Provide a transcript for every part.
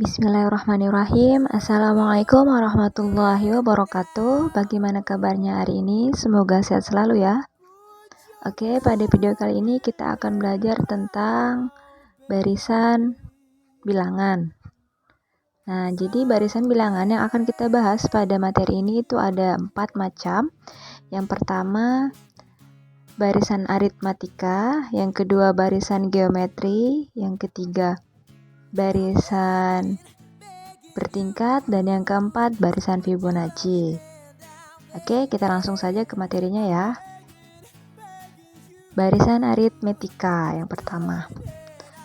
Bismillahirrahmanirrahim. Assalamualaikum warahmatullahi wabarakatuh. Bagaimana kabarnya hari ini? Semoga sehat selalu ya. Oke, pada video kali ini kita akan belajar tentang barisan bilangan. Nah, jadi barisan bilangan yang akan kita bahas pada materi ini itu ada 4 macam. Yang pertama, barisan aritmatika. Yang kedua, barisan geometri. Yang ketiga, barisan bertingkat, dan yang keempat barisan Fibonacci. Oke, kita langsung saja ke materinya ya. Barisan aritmetika yang pertama.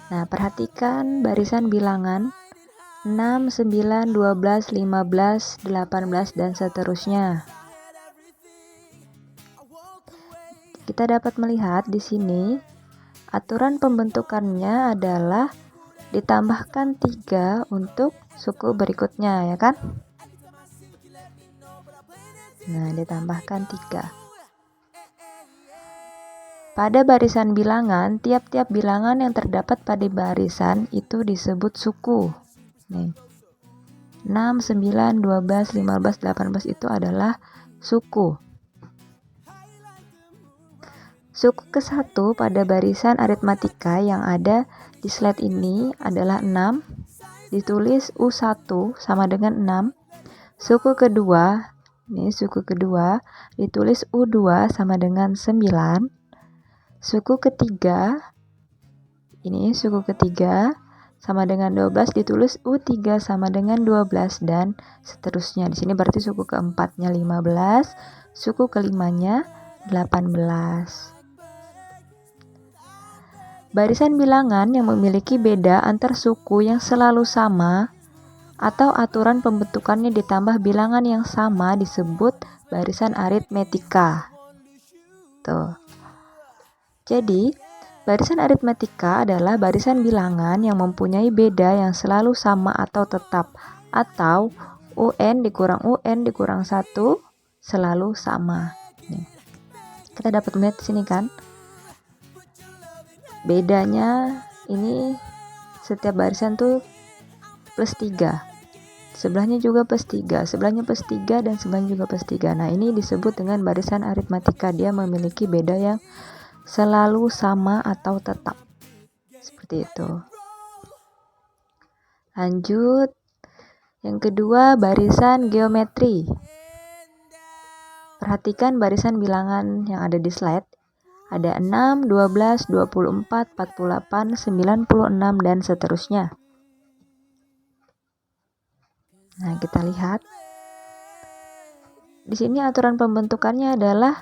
Nah, perhatikan barisan bilangan 6, 9, 12, 15, 18 dan seterusnya. Kita dapat melihat di sini aturan pembentukannya adalah ditambahkan 3 untuk suku berikutnya, ya kan? Nah, ditambahkan 3. Pada barisan bilangan, tiap-tiap bilangan yang terdapat pada barisan itu disebut suku. Nih, 6, 9, 12, 15, 18 itu adalah suku. Suku ke-1 pada barisan aritmatika yang ada di slide ini adalah 6, ditulis U1 sama dengan 6. Suku kedua, ditulis U2 sama dengan 9. Suku ketiga sama dengan 12, ditulis U3 sama dengan 12 dan seterusnya. Di sini berarti suku keempatnya 15, suku kelimanya 18. Barisan bilangan yang memiliki beda antar suku yang selalu sama atau aturan pembentukannya ditambah bilangan yang sama disebut barisan aritmetika. Tuh. Jadi, barisan aritmetika adalah barisan bilangan yang mempunyai beda yang selalu sama atau tetap, atau UN dikurang UN dikurang 1 selalu sama. Nih. Kita dapat melihat di sini kan? Bedanya ini setiap barisan tuh plus 3. Sebelahnya juga plus 3, sebelahnya plus 3, dan sebelahnya juga plus 3. Nah, ini disebut dengan barisan aritmatika. Dia memiliki beda yang selalu sama atau tetap. Seperti itu. Lanjut. Yang kedua, barisan geometri. Perhatikan barisan bilangan yang ada di slide. Ada 6, 12, 24, 48, 96, dan seterusnya. Nah, kita lihat. Di sini aturan pembentukannya adalah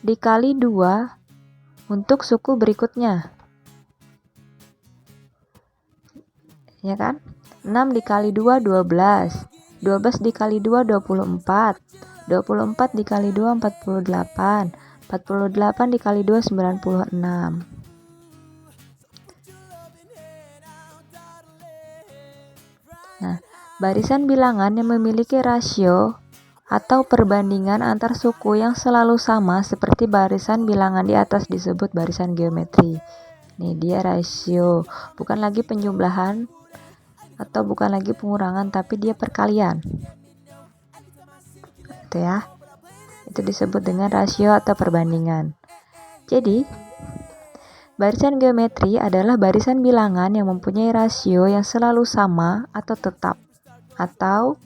dikali 2 untuk suku berikutnya. Ya kan? 6 dikali 2, 12. 12 dikali 2, 24. 24 dikali 2, 48. 48 dikali 2, 96. Nah, barisan bilangan yang memiliki rasio atau perbandingan antar suku yang selalu sama seperti barisan bilangan di atas disebut barisan geometri. Nih, dia rasio, bukan lagi penjumlahan atau bukan lagi pengurangan, tapi dia perkalian. Itu ya. Itu disebut dengan rasio atau perbandingan. Jadi, barisan geometri adalah barisan bilangan yang mempunyai rasio yang selalu sama atau tetap, atau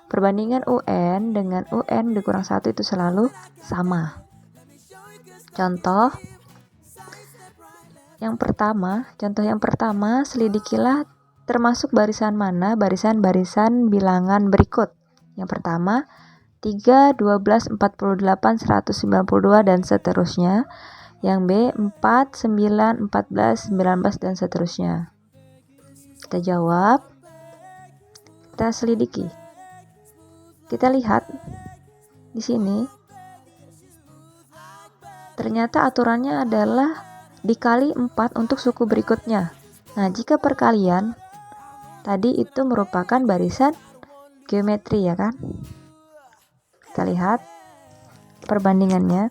perbandingan UN dengan UN dikurang 1 itu selalu sama. Contoh yang pertama, selidikilah termasuk barisan mana barisan-barisan bilangan berikut. Yang pertama, 3, 12, 48, 192, dan seterusnya. Yang B, 4, 9, 14, 19, dan seterusnya. Kita jawab. Kita selidiki. Kita lihat di sini. Ternyata aturannya adalah dikali 4 untuk suku berikutnya. Nah, jika perkalian tadi itu merupakan barisan geometri, ya kan? Kita lihat perbandingannya.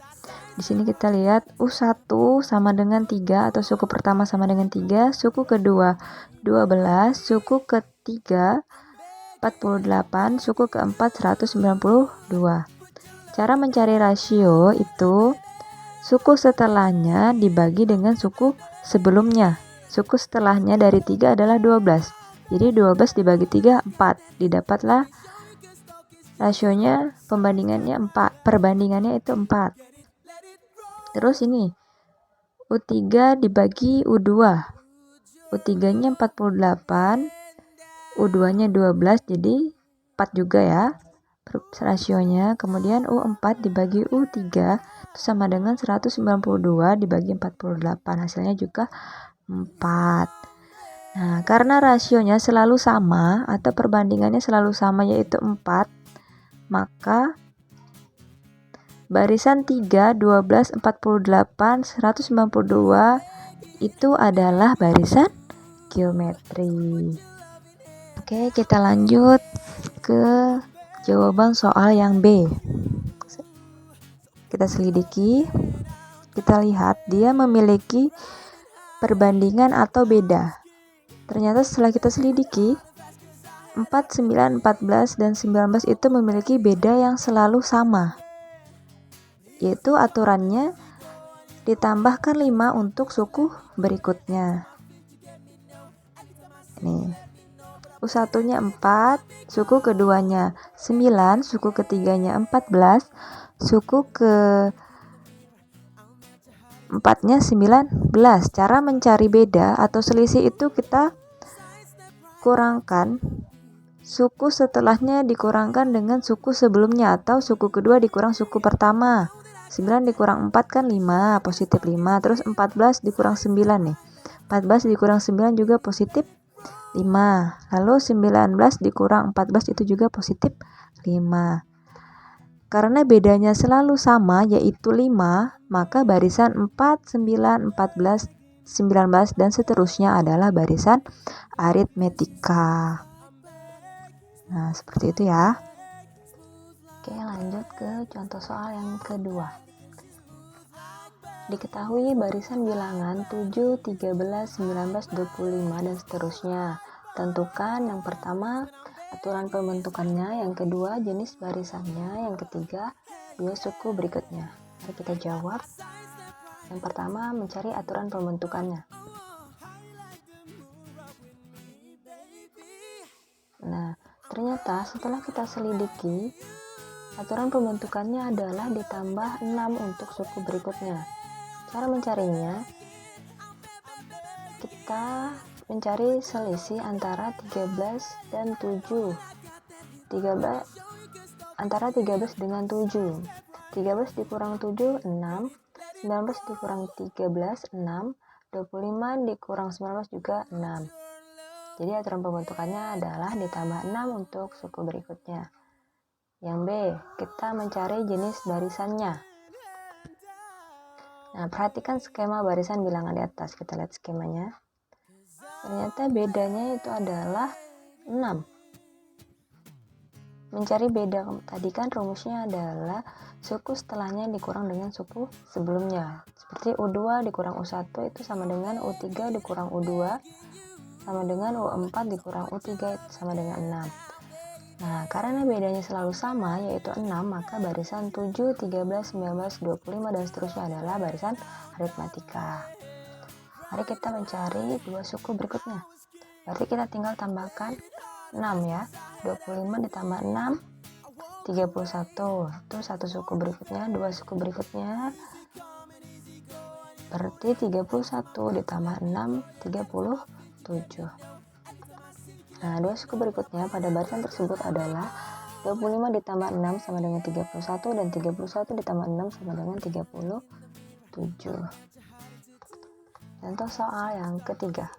Di sini kita lihat U1 sama dengan 3 atau suku pertama sama dengan 3, suku kedua 12, suku ketiga 48, suku keempat 192. Cara mencari rasio itu suku setelahnya dibagi dengan suku sebelumnya. Suku setelahnya dari 3 adalah 12. Jadi 12 dibagi 3, 4. Didapatlah rasionya, perbandingannya itu 4. Terus ini U3 dibagi U2. U3-nya 48, U2-nya 12, jadi 4 juga ya rasionya. Kemudian U4 dibagi U3 itu sama dengan 192 dibagi 48, hasilnya juga 4. Nah, karena rasionya selalu sama atau perbandingannya selalu sama yaitu 4, maka barisan 3, 12, 48, 192 itu adalah barisan geometri. Oke, kita lanjut ke jawaban soal yang B. Kita selidiki, kita lihat dia memiliki perbandingan atau beda. Ternyata setelah kita selidiki, 4, 9, 14, dan 19 itu memiliki beda yang selalu sama, yaitu aturannya ditambahkan 5 untuk suku berikutnya. Nih, U1-nya 4, suku keduanya 9, suku ketiganya 14, suku ke 4-nya 19. Cara mencari beda atau selisih itu kita kurangkan suku setelahnya dikurangkan dengan suku sebelumnya atau suku kedua dikurang suku pertama. 9 dikurang 4 kan 5, positif 5. Terus 14 dikurang 9 nih. 14 dikurang 9 juga positif 5. Lalu 19 dikurang 14 itu juga positif 5. Karena bedanya selalu sama yaitu 5, maka barisan 4, 9, 14, 19 dan seterusnya adalah barisan aritmetika. Nah, seperti itu ya. Oke, lanjut ke contoh soal yang kedua. Diketahui barisan bilangan 7, 13, 19, 25 dan seterusnya. Tentukan yang pertama aturan pembentukannya, yang kedua jenis barisannya, yang ketiga dua suku berikutnya. Mari kita jawab. Yang pertama mencari aturan pembentukannya. Nah, ternyata setelah kita selidiki, aturan pembentukannya adalah ditambah 6 untuk suku berikutnya. Cara mencarinya, kita mencari selisih antara 13 dan 7. Antara 13 dengan 7. 13 dikurang 7, 6. 19 dikurang 13, 6. 25 dikurang 19 juga 6. Jadi aturan pembentukannya adalah ditambah 6 untuk suku berikutnya. Yang B, kita mencari jenis barisannya. Nah, perhatikan skema barisan bilangan di atas. Kita lihat skemanya. Ternyata bedanya itu adalah 6. Mencari beda tadi kan rumusnya adalah suku setelahnya dikurang dengan suku sebelumnya. Seperti U2 dikurang U1 itu sama dengan U3 dikurang U2 sama dengan U4 dikurang U3 itu sama dengan 6. Nah, karena bedanya selalu sama yaitu 6, maka barisan 7, 13, 19, 25 dan seterusnya adalah barisan aritmatika. Mari kita mencari dua suku berikutnya. Berarti kita tinggal tambahkan 6 ya. 25 ditambah 6, 31. Itu satu suku berikutnya, dua suku berikutnya. Berarti 31 ditambah 6, 37. Nah, dua suku berikutnya pada barisan tersebut adalah 25 ditambah 6 sama dengan 31 dan 31 ditambah 6 sama dengan 37. Contoh soal yang ketiga.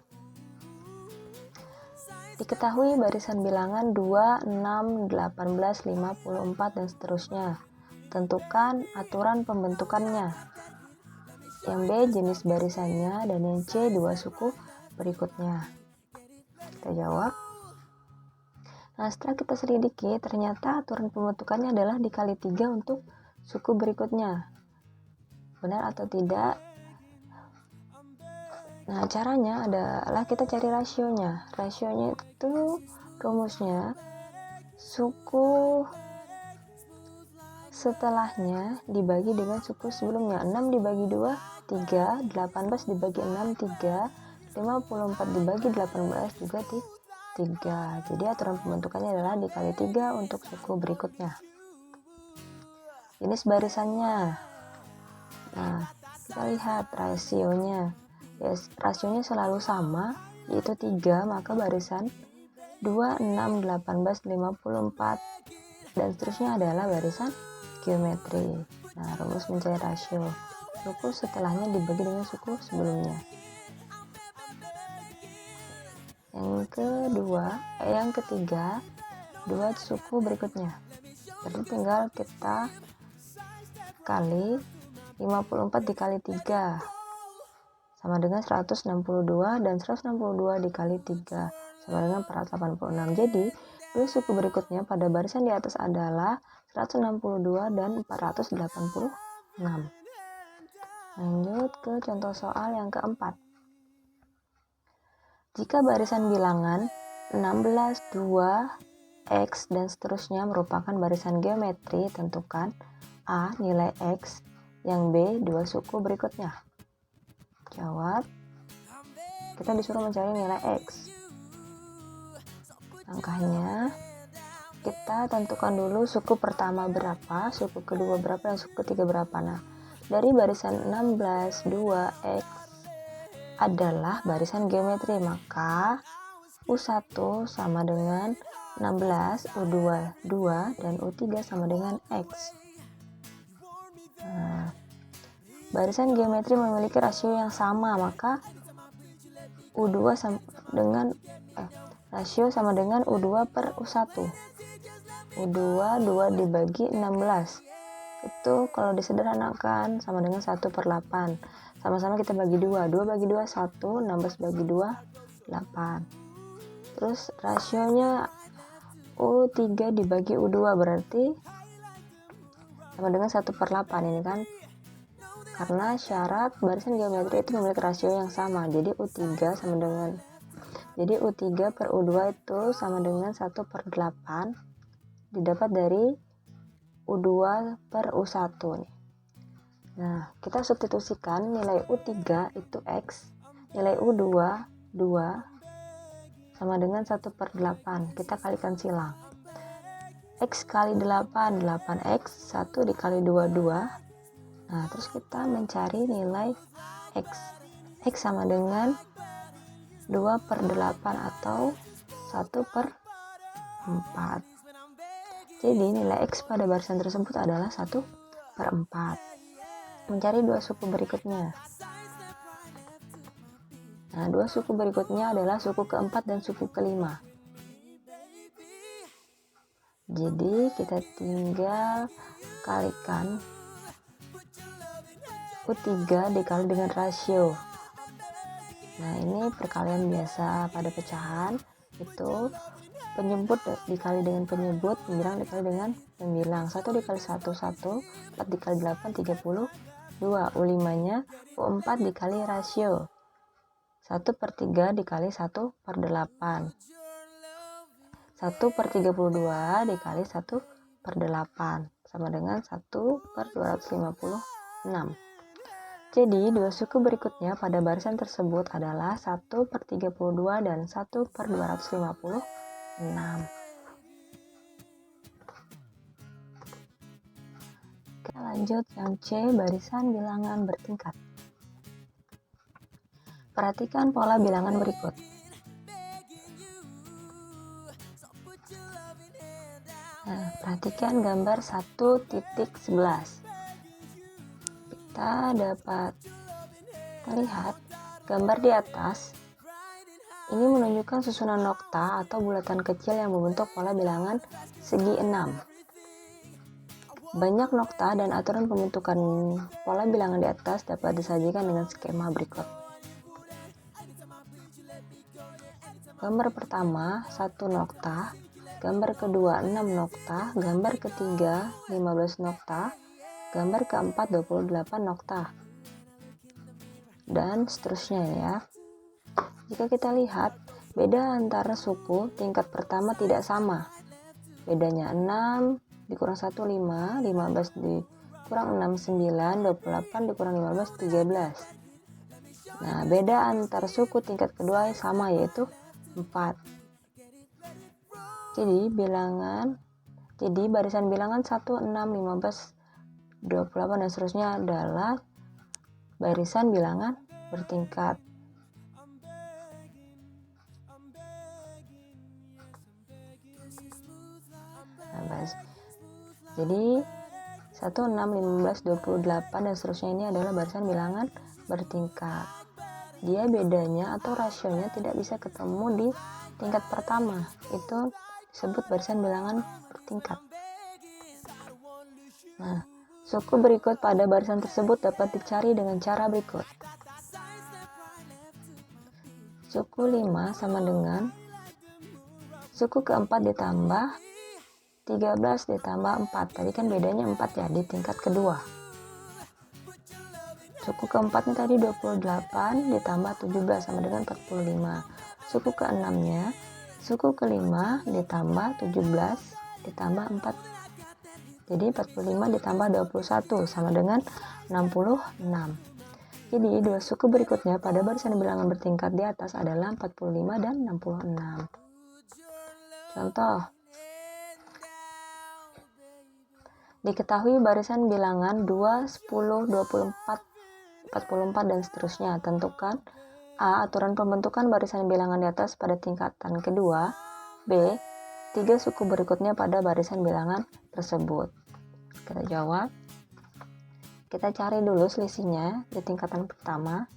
Diketahui barisan bilangan 2, 6, 18, 54 dan seterusnya. Tentukan aturan pembentukannya. Yang B jenis barisannya dan yang C dua suku berikutnya. Kita jawab. Nah, setelah kita selidiki, ternyata aturan pembentukannya adalah dikali 3 untuk suku berikutnya. benar atau tidak. Nah, caranya adalah kita cari rasionya. Rasionya itu rumusnya suku setelahnya dibagi dengan suku sebelumnya. 6 dibagi 2, 3, 18 dibagi 6, 3, 54 dibagi 18 juga 3. Jadi aturan pembentukannya adalah dikali 3 untuk suku berikutnya. Jenis barisannya. Nah, kita lihat rasionya. Ya, rasionya selalu sama, yaitu 3, maka barisan 2, 6, 18, 54 dan seterusnya adalah barisan geometri. Nah, rumus mencari rasio. Suku setelahnya dibagi dengan suku sebelumnya. Yang ketiga, 2 suku berikutnya. Jadi tinggal kita kali 54 dikali 3 sama dengan 162 dan 162 dikali 3 sama dengan 486. Jadi, 2 suku berikutnya pada barisan di atas adalah 162 dan 486. Lanjut ke contoh soal yang keempat. Jika barisan bilangan 16, 2, X dan seterusnya merupakan barisan geometri, tentukan A. Nilai X, yang B. 2 suku berikutnya. Jawab. Kita disuruh mencari nilai X. Langkahnya, kita tentukan dulu suku pertama berapa, suku kedua berapa, dan suku ketiga berapa. Nah, dari barisan 16, 2, X adalah barisan geometri, maka U1 sama dengan 16, U2 2, dan U3 sama dengan X. Nah, barisan geometri memiliki rasio yang sama, maka U2 sama dengan rasio sama dengan U2 per U1. U2 2 dibagi 16. Itu kalau disederhanakan sama dengan 1 per 8. Sama-sama kita bagi 2. 2 bagi 2 1, 16 bagi 2 8. Terus rasionya U3 dibagi U2 berarti sama dengan 1 per 8 ini kan. Karena syarat barisan geometri itu memiliki rasio yang sama. Jadi U3 per U2 itu sama dengan 1 per 8 didapat dari U2 per U1 nih. Nah, kita substitusikan nilai U3 itu X, nilai U2 2 sama dengan 1 per 8. Kita kalikan silang. X kali 8, 8X, 1 dikali 2, 2. Nah, terus kita mencari nilai X. X sama dengan 2 per 8 atau 1 per 4. Jadi nilai X pada barisan tersebut adalah 1 per 4. Mencari 2 suku berikutnya. Nah, 2 suku berikutnya adalah suku keempat dan suku kelima. Jadi kita tinggal kalikan U3 dikali dengan rasio. Nah, ini perkalian biasa pada pecahan, itu penyebut dikali dengan penyebut, pembilang dikali dengan pembilang. 1 dikali 1, 1, 4 dikali 8, 32. U5 nya U4 dikali rasio 1 per 3 dikali 1 per 8. 1 per 32 dikali 1 per 8 sama dengan 1 per 256. Jadi 2 suku berikutnya pada barisan tersebut adalah 1 per 32 dan 1 per 256. Kita lanjut yang C, barisan bilangan bertingkat. Perhatikan pola bilangan berikut. Nah, perhatikan gambar 1.11. Kita dapat melihat gambar di atas. Ini menunjukkan susunan nokta atau bulatan kecil yang membentuk pola bilangan segi 6. Banyak nokta dan aturan pembentukan pola bilangan di atas dapat disajikan dengan skema berikut. Gambar pertama 1 nokta, gambar kedua 6 nokta, gambar ketiga 15 nokta, gambar keempat 28 nokta, dan seterusnya ya. Jika kita lihat, beda antara suku tingkat pertama tidak sama. Bedanya 6 dikurang 1, 5, 15 dikurang 6, 9, 28 dikurang 15, 13. Nah, beda antar suku tingkat kedua sama, yaitu 4. Jadi barisan bilangan 1, 6, 15, 28 dan seterusnya adalah barisan bilangan bertingkat. Jadi 1, 6, 15, 28 dan seterusnya ini adalah barisan bilangan bertingkat. Dia bedanya atau rasionya tidak bisa ketemu di tingkat pertama. Itu disebut barisan bilangan bertingkat. Nah, suku berikut pada barisan tersebut dapat dicari dengan cara berikut. Suku 5 sama dengan suku keempat ditambah 13 ditambah 4. Tadi kan bedanya 4 ya di tingkat kedua. Suku keempatnya tadi 28 ditambah 17 sama dengan 45. Suku keenamnya, suku kelima ditambah 17 ditambah 4. Jadi 45 ditambah 21 sama dengan 66. Jadi dua suku berikutnya pada barisan bilangan bertingkat di atas adalah 45 dan 66. Contoh. Diketahui barisan bilangan 2, 10, 24, 44 dan seterusnya. Tentukan A. Aturan pembentukan barisan bilangan di atas pada tingkatan kedua. B. 3 suku berikutnya pada barisan bilangan tersebut. Kita jawab. Kita cari dulu selisihnya di tingkatan pertama.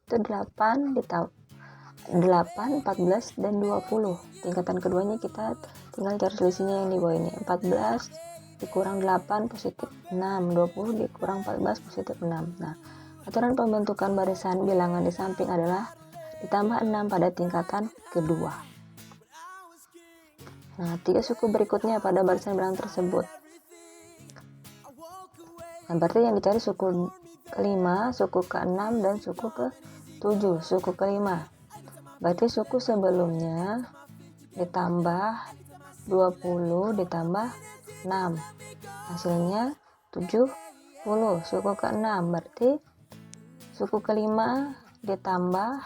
Itu 8, 14, dan 20. Tingkatan keduanya kita tinggal cari selisihnya yang di bawah ini. 14 dikurang 8 positif 6, 20 dikurang 14 positif 6. Nah, aturan pembentukan barisan bilangan di samping adalah ditambah 6 pada tingkatan kedua. Nah, 3 suku berikutnya pada barisan bilangan tersebut. Nah, berarti yang dicari suku kelima, suku keenam, dan suku ke-7. Suku kelima, berarti suku sebelumnya ditambah 20 ditambah 6, hasilnya 70. Suku ke-6 berarti suku kelima ditambah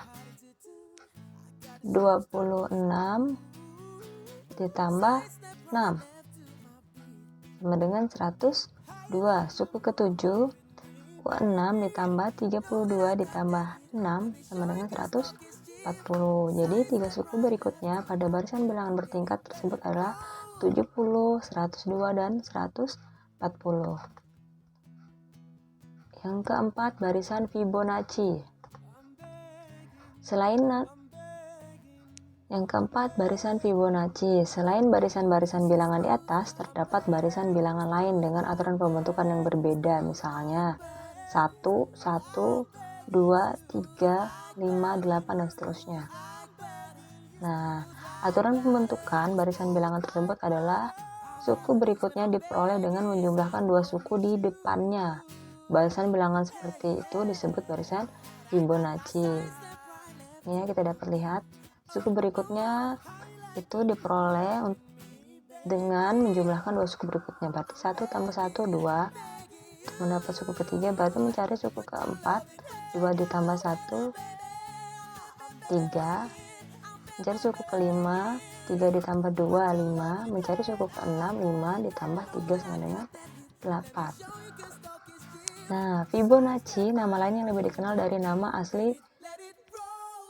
26 ditambah 6 sama dengan 102. Suku ke-7 6 ditambah 32 ditambah 6 sama dengan 140. Jadi 3 suku berikutnya pada barisan bilangan bertingkat tersebut adalah 70, 102, dan 140. Yang keempat, barisan Fibonacci. Selain barisan-barisan bilangan di atas, terdapat barisan bilangan lain dengan aturan pembentukan yang berbeda, misalnya 1, 1, 2, 3, 5, 8, dan seterusnya. Nah, aturan pembentukan barisan bilangan tersebut adalah suku berikutnya diperoleh dengan menjumlahkan 2 suku di depannya. Barisan bilangan seperti itu disebut barisan Fibonacci. Ini kita dapat lihat suku berikutnya itu diperoleh dengan menjumlahkan 2 suku berikutnya. Berarti 1 tambah 1, 2. Untuk mendapat suku ketiga berarti mencari suku keempat, 2 ditambah 1, 3. Mencari suku kelima, 3 ditambah 2, 5. Mencari suku keenam, 5 ditambah 3 sama dengan 8. Nah, Fibonacci nama lain yang lebih dikenal dari nama asli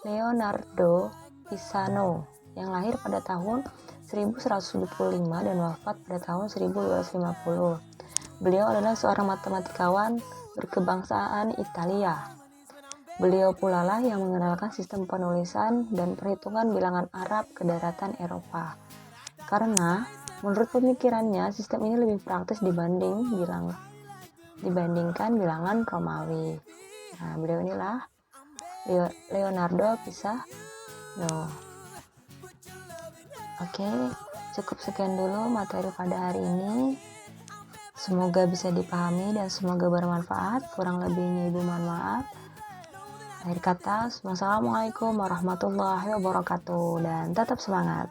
Leonardo Pisano yang lahir pada tahun 1175 dan wafat pada tahun 1250. Beliau adalah seorang matematikawan berkebangsaan Italia. Beliau pula lah yang mengenalkan sistem penulisan dan perhitungan bilangan Arab ke daratan Eropa. Karena menurut pemikirannya sistem ini lebih praktis dibandingkan bilangan Romawi. Nah, beliau inilah Leonardo Pisano. Oke, cukup sekian dulu materi pada hari ini. Semoga bisa dipahami dan semoga bermanfaat. Kurang lebihnya Ibu mohon maaf. Akhir kata, wassalamualaikum warahmatullahi wabarakatuh dan tetap semangat.